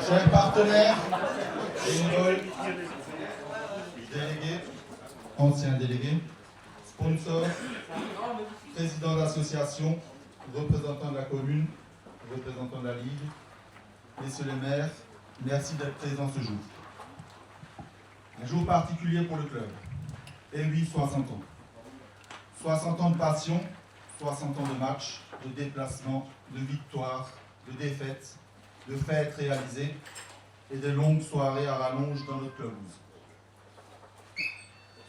Chers partenaires, bénévoles, délégués, anciens délégués, sponsors, présidents d'associations, représentants de la commune, représentants de la Ligue, messieurs les maires, merci d'être présents ce jour. Un jour particulier pour le club. Et oui, 60 ans. 60 ans de passion, 60 ans de matchs, de déplacements, de victoires, de défaites, de fêtes réalisées et de longues soirées à rallonge dans notre pelouse.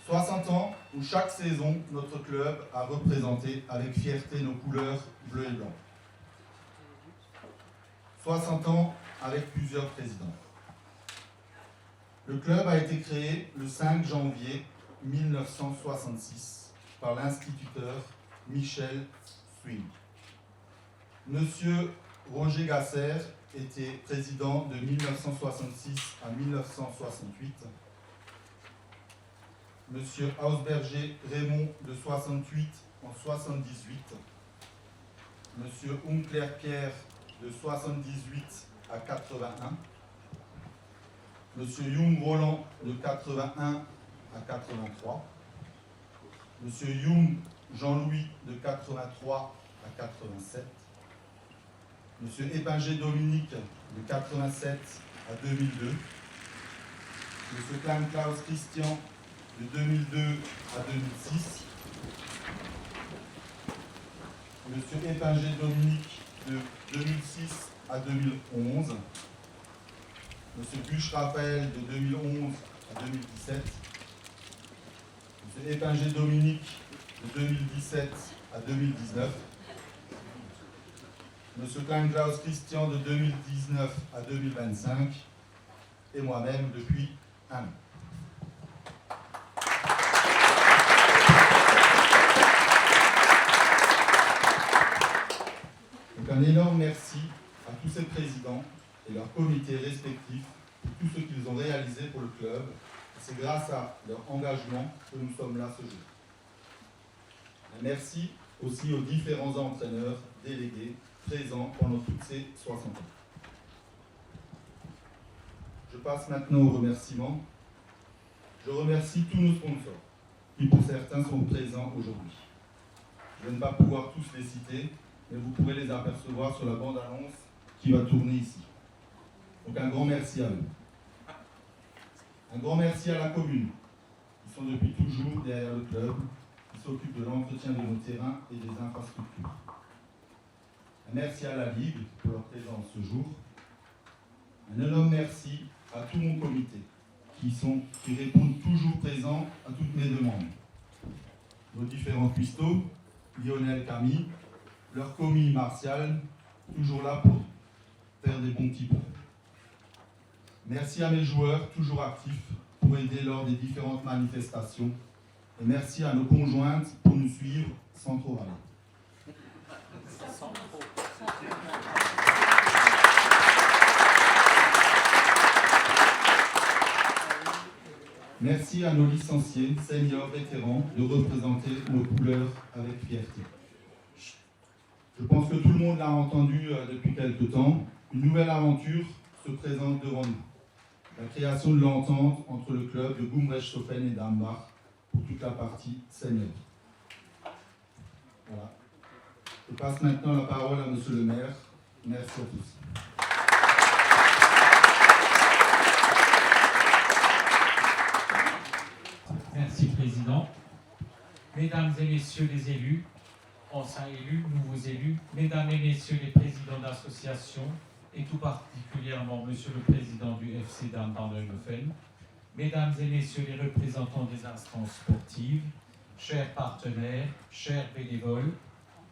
60 ans où chaque saison, notre club a représenté avec fierté nos couleurs bleu et blanc. 60 ans avec plusieurs présidents. Le club a été créé le 5 janvier 1966 par l'instituteur Michel Swing. Monsieur Roger Gasser était président de 1966 à 1968. Monsieur Hausberger Raymond de 68 en 78. Monsieur Uncler Pierre de 78 à 81. Monsieur Young Roland de 81 à 83. Monsieur Young Jean-Louis de 83 à 87. Monsieur Épinger Dominique de 87 à 2002. Monsieur Klein Klaus Christian de 2002 à 2006. Monsieur Épinger Dominique de 2006 à 2011. Monsieur Buche Raphaël de 2011 à 2017. Monsieur Épinger Dominique de 2017 à 2019. Monsieur Klein Klaus Christian de 2019 à 2025. Et moi-même depuis un an. Donc un énorme merci à tous ces présidents et leurs comités respectifs pour tout ce qu'ils ont réalisé pour le club. C'est grâce à leur engagement que nous sommes là ce jour. Un merci aussi aux différents entraîneurs délégués présents pendant toutes ces 60 ans. Je passe maintenant aux remerciements. Je remercie tous nos sponsors, qui pour certains sont présents aujourd'hui. Je ne vais pas pouvoir tous les citer, mais vous pourrez les apercevoir sur la bande-annonce qui va tourner ici. Donc un grand merci à eux. Un grand merci à la commune, qui sont depuis toujours derrière le club, qui s'occupent de l'entretien de nos terrains et des infrastructures. Un merci à la Ligue pour leur présence ce jour. Un énorme merci à tout mon comité, qui répondent toujours présents à toutes mes demandes. Nos différents cuistots, Lionel, Camille, leur commis Martial, toujours là pour faire des bons petits points. Merci à mes joueurs, toujours actifs, pour aider lors des différentes manifestations. Et merci à nos conjointes pour nous suivre sans trop râler. Merci à nos licenciés, seniors, vétérans, de représenter nos couleurs avec fierté. Je pense que tout le monde l'a entendu depuis quelque temps. Une nouvelle aventure se présente devant nous. La création de l'entente entre le club de Gumbrecht-Stoffen et d'Ambach pour toute la partie senior. Voilà. Je passe maintenant la parole à Monsieur le maire. Merci à tous. Merci, Président. Mesdames et Messieurs les élus, anciens élus, nouveaux élus, Mesdames et Messieurs les présidents d'associations, et tout particulièrement Monsieur le Président du FC Dame-Neuenhofen, Mesdames et Messieurs les représentants des instances sportives, chers partenaires, chers bénévoles,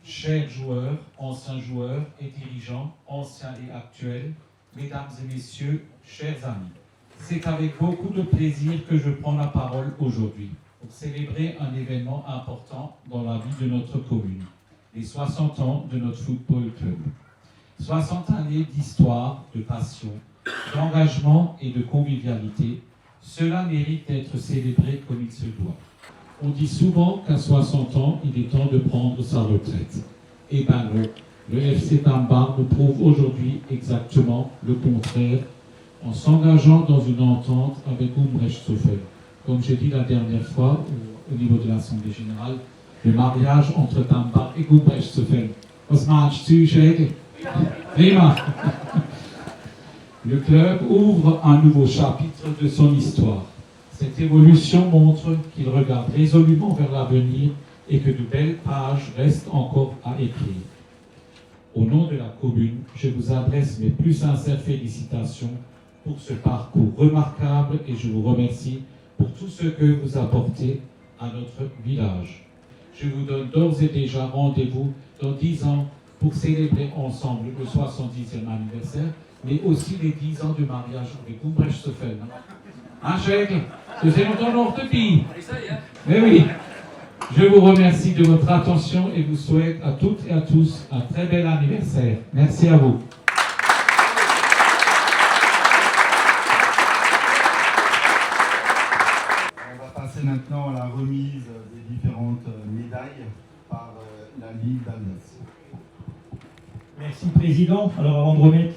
chers joueurs, anciens joueurs et dirigeants, anciens et actuels, Mesdames et Messieurs, chers amis. C'est avec beaucoup de plaisir que je prends la parole aujourd'hui pour célébrer un événement important dans la vie de notre commune, les 60 ans de notre football club. 60 années d'histoire, de passion, d'engagement et de convivialité, cela mérite d'être célébré comme il se doit. On dit souvent qu'à 60 ans, il est temps de prendre sa retraite. Eh bien non, le FC Dambach nous prouve aujourd'hui exactement le contraire en s'engageant dans une entente avec Umbrecht-Stoffel. Comme j'ai dit la dernière fois au niveau de l'Assemblée générale, le mariage entre Dambach et Umbrecht-Stoffel. Was meinst du, Schädel? Prima. Le club ouvre un nouveau chapitre de son histoire. Cette évolution montre qu'il regarde résolument vers l'avenir et que de belles pages restent encore à écrire. Au nom de la commune, je vous adresse mes plus sincères félicitations pour ce parcours remarquable et je vous remercie pour tout ce que vous apportez à notre village. Je vous donne d'ores et déjà rendez-vous dans 10 ans pour célébrer ensemble le 70e anniversaire, mais aussi les 10 ans de mariage avec Umbrecht-Stoffel. Hein, Schädel? C'est longtemps lors de pays. Mais oui. Je vous remercie de votre attention et vous souhaite à toutes et à tous un très bel anniversaire. Merci à vous. On va passer maintenant à la remise des différentes médailles par la Ligue d'Alsace. Merci Président. Alors avant de remettre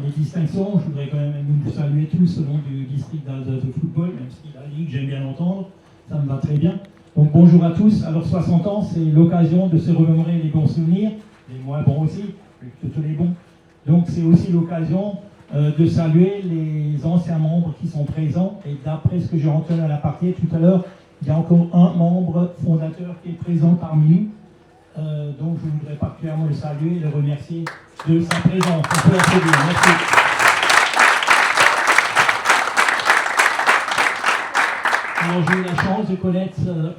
les distinctions, je voudrais quand même vous saluer tous au nom du district d'Alsace de football, même si la Ligue, j'aime bien l'entendre, ça me va très bien. Donc bonjour à tous. Alors 60 ans, c'est l'occasion de se remémorer les bons souvenirs, les moins bons aussi, plutôt les bons. Donc c'est aussi l'occasion de saluer les anciens membres qui sont présents. Et d'après ce que j'ai entendu à la partie tout à l'heure, il y a encore un membre fondateur qui est présent parmi nous. Donc je voudrais particulièrement le saluer et le remercier de sa présence. On peut applaudir. Merci. Alors j'ai eu la chance de connaître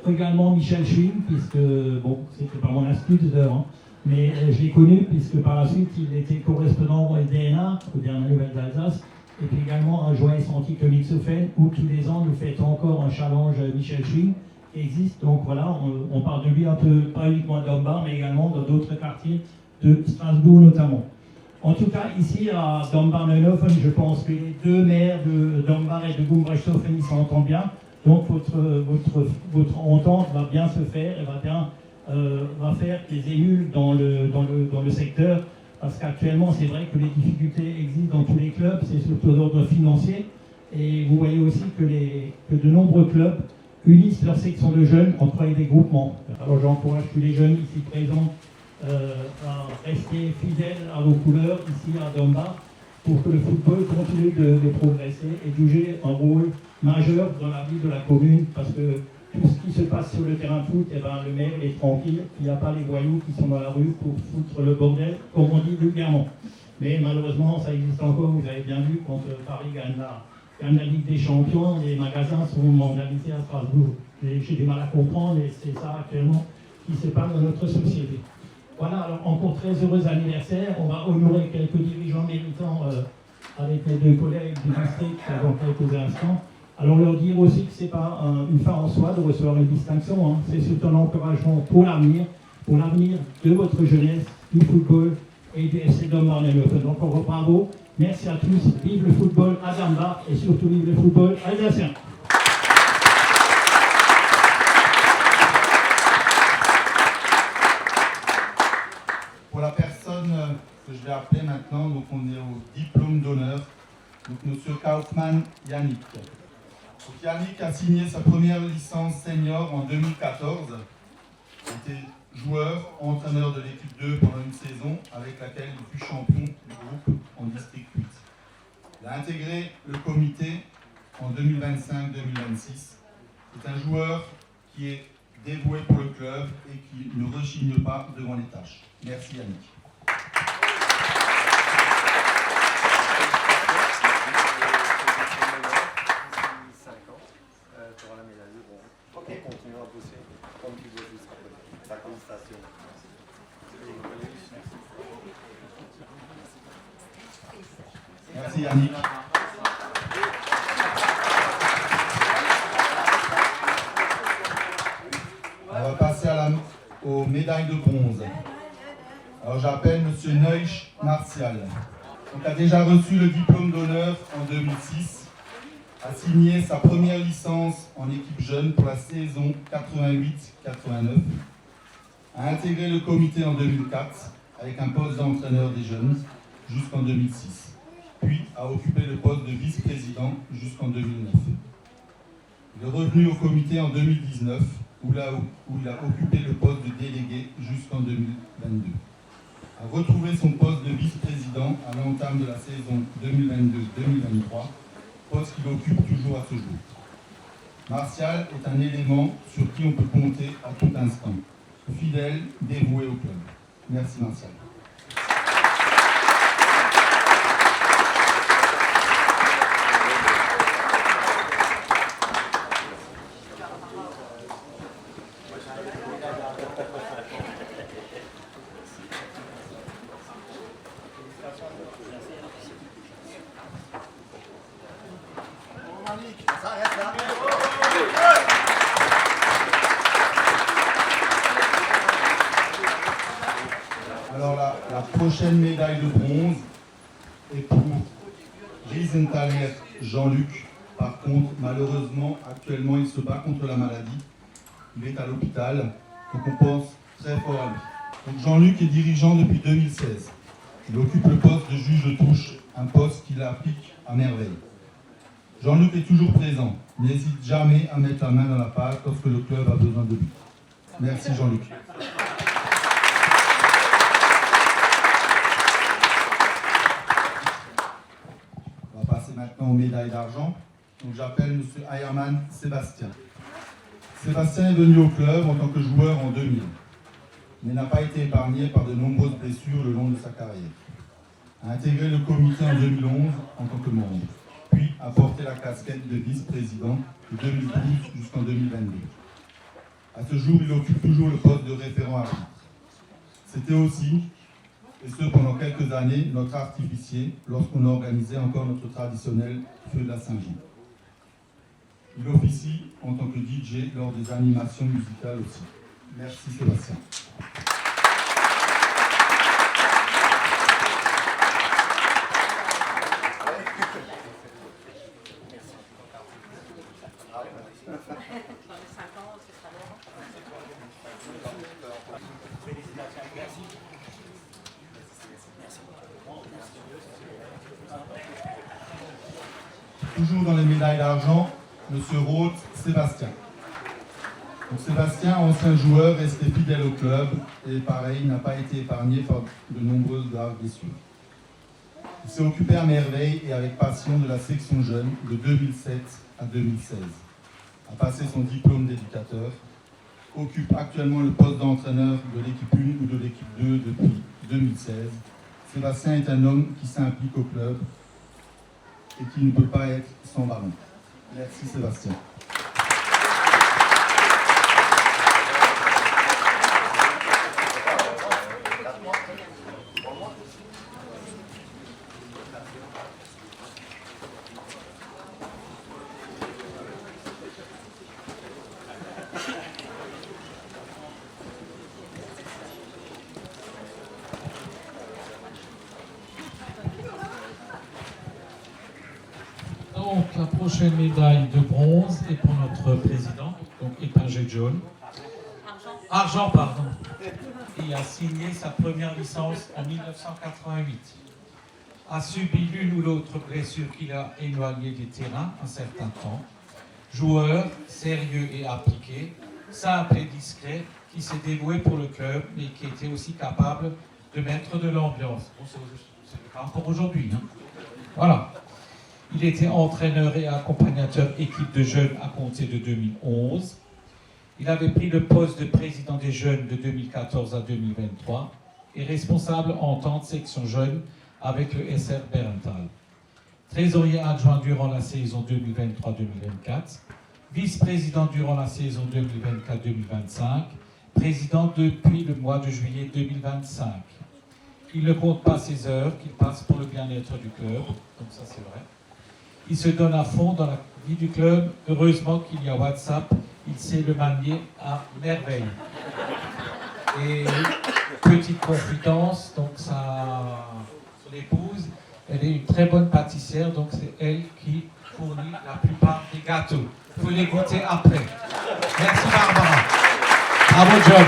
également Michel Schwing, puisque, bon, c'était pas mon instituteur, hein, mais je l'ai connu puisque par la suite il était correspondant au DNA, aux dernières nouvelles d'Alsace, et puis également un joint scientifique de Mixofen, où tous les ans nous fêtons encore un challenge Michel Schwing qui existe. Donc voilà, on parle de lui un peu, pas uniquement à Dambach, mais également dans d'autres quartiers de Strasbourg notamment. En tout cas, ici à Dambach-Neuenhofen, je pense que les deux maires de Dambach et de Umbrecht-Stoffel s'entendent bien. Donc votre entente va bien se faire et va faire que les élus dans le secteur, parce qu'actuellement c'est vrai que les difficultés existent dans tous les clubs, c'est surtout d'ordre financier, et vous voyez aussi que de nombreux clubs unissent leur section de jeunes en créant des groupements. Alors j'encourage tous les jeunes ici présents à rester fidèles à vos couleurs ici à Dambach, pour que le football continue de progresser et de jouer un rôle majeur dans la vie de la commune, parce que tout ce qui se passe sur le terrain de foot, eh ben, le maire est tranquille, il n'y a pas les voyous qui sont dans la rue pour foutre le bordel, comme on dit vulgairement. Mais malheureusement, ça existe encore, vous avez bien vu, quand Paris gagne la Ligue des Champions, les magasins sont vandalisés à Strasbourg. J'ai du mal à comprendre, et c'est ça actuellement qui se passe dans notre société. Voilà, alors encore très heureux anniversaire. On va honorer quelques dirigeants méritants avec les deux collègues du district dans quelques instants. Alors leur dire aussi que ce n'est pas une fin en soi de recevoir une distinction, hein. C'est surtout un encouragement pour l'avenir de votre jeunesse, du football et du FC Dambach-Neuenhofen. Donc encore bravo, merci à tous, vive le football à Dambach et surtout vive le football alsacien. Pour la personne que je vais appeler maintenant, donc on est au diplôme d'honneur, donc Monsieur Kaufmann Yannick. Donc Yannick a signé sa première licence senior en 2014. Il était joueur, entraîneur de l'équipe 2 pendant une saison, avec laquelle il fut champion du groupe en district 8. Il a intégré le comité en 2025-2026. C'est un joueur qui est dévoué pour le club et qui ne rechigne pas devant les tâches. Merci Yannick. Merci Yannick. On va passer aux médailles de bronze. Alors j'appelle M. Neusch Martial. Il a déjà reçu le diplôme d'honneur en 2006, a signé sa première licence en équipe jeune pour la saison 88-89, a intégré le comité en 2004 avec un poste d'entraîneur des jeunes jusqu'en 2006. puis a occupé le poste de vice-président jusqu'en 2009. Il est revenu au comité en 2019, où il a occupé le poste de délégué jusqu'en 2022. A retrouvé son poste de vice-président à l'entame de la saison 2022-2023, poste qu'il occupe toujours à ce jour. Martial est un élément sur qui on peut compter à tout instant. Fidèle, dévoué au club. Merci Martial. Alors la prochaine médaille de bronze est pour Riesenthaler Jean-Luc. Par contre, malheureusement, actuellement, il se bat contre la maladie. Il est à l'hôpital, donc on pense très fort à lui. Donc Jean-Luc est dirigeant depuis 2016. Il occupe le poste de juge de touche, un poste qu'il applique à merveille. Jean-Luc est toujours présent, n'hésite jamais à mettre la main dans la pâte lorsque le club a besoin de lui. Merci Jean-Luc. On va passer maintenant aux médailles d'argent. Donc j'appelle M. Ayerman Sébastien. Sébastien est venu au club en tant que joueur en 2000, mais n'a pas été épargné par de nombreuses blessures le long de sa carrière. A intégré le comité en 2011 en tant que membre, puis a porté la casquette de vice-président de 2012 jusqu'en 2022. À ce jour, il occupe toujours le poste de référent arbitre. C'était aussi, et ce pendant quelques années, notre artificier lorsqu'on organisait encore notre traditionnel feu de la Saint-Jean. Il officie en tant que DJ lors des animations musicales aussi. Merci Sébastien. Toujours dans les médailles d'argent, M. Roth Sébastien. Donc Sébastien, ancien joueur, resté fidèle au club et pareil, n'a pas été épargné par de nombreuses graves blessures. Il s'est occupé à merveille et avec passion de la section jeune de 2007 à 2016. A passé son diplôme d'éducateur, occupe actuellement le poste d'entraîneur de l'équipe 1 ou de l'équipe 2 depuis 2016. Sébastien est un homme qui s'implique au club et qui ne peut pas être sans ballon. Merci Sébastien. Donc, la prochaine médaille de bronze est pour notre président, donc épingé jaune. Argent, pardon. Il a signé sa première licence en 1988. A subi l'une ou l'autre blessure qui l'a éloigné des terrains un certain temps. Joueur sérieux et appliqué, simple et discret, qui s'est dévoué pour le club, mais qui était aussi capable de mettre de l'ambiance. Bon, c'est le cas encore aujourd'hui. Hein. Voilà. Il était entraîneur et accompagnateur équipe de jeunes à compter de 2011. Il avait pris le poste de président des jeunes de 2014 à 2023 et responsable en tant que section jeune avec le SR Berntal. Trésorier adjoint durant la saison 2023-2024, vice-président durant la saison 2024-2025, président depuis le mois de juillet 2025. Il ne compte pas ses heures qu'il passe pour le bien-être du club, donc ça c'est vrai. Il se donne à fond dans la vie du club. Heureusement qu'il y a WhatsApp, il sait le manier à merveille. Et petite confidence, donc son épouse, elle est une très bonne pâtissière, donc c'est elle qui fournit la plupart des gâteaux. Vous les goûter après. Merci Barbara. Bravo John.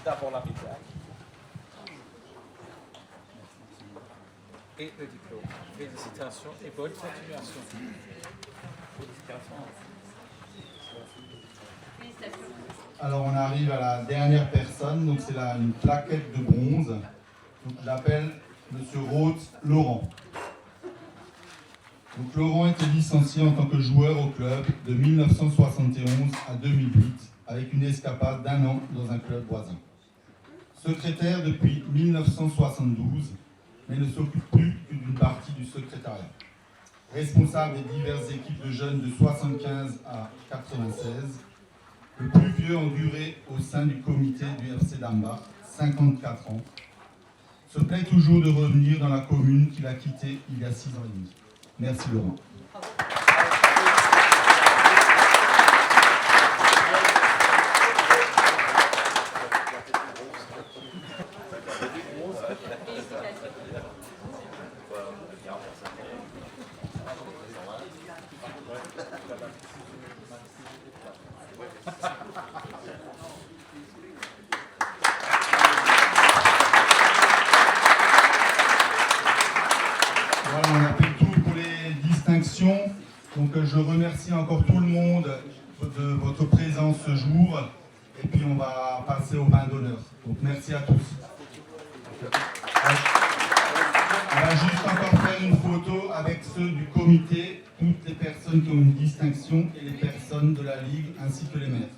D'abord la pizza. et le diplôme. Félicitations et bonne continuation. Alors on arrive à la dernière personne, donc c'est une plaquette de bronze. Donc j'appelle Monsieur Roth Laurent. Donc Laurent était licencié en tant que joueur au club de 1971 à 2008 avec une escapade d'1 an dans un club voisin. Secrétaire depuis 1972, mais ne s'occupe plus que d'une partie du secrétariat. Responsable des diverses équipes de jeunes de 75 à 96, le plus vieux en durée au sein du comité du FC Dambach, 54 ans, se plaît toujours de revenir dans la commune qu'il a quittée il y a 6 ans et demi. Merci Laurent. Voilà, on a fait le tour pour les distinctions. Donc je remercie encore tout le monde de votre présence ce jour. Et puis on va passer au vin d'honneur. Donc merci à tous. On va juste encore faire une photo avec ceux du comité, toutes les personnes qui ont une distinction et les personnes de la Ligue ainsi que les maires.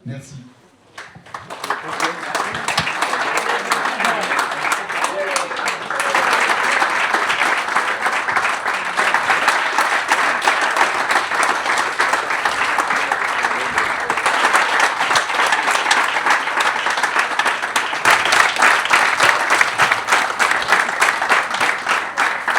Merci.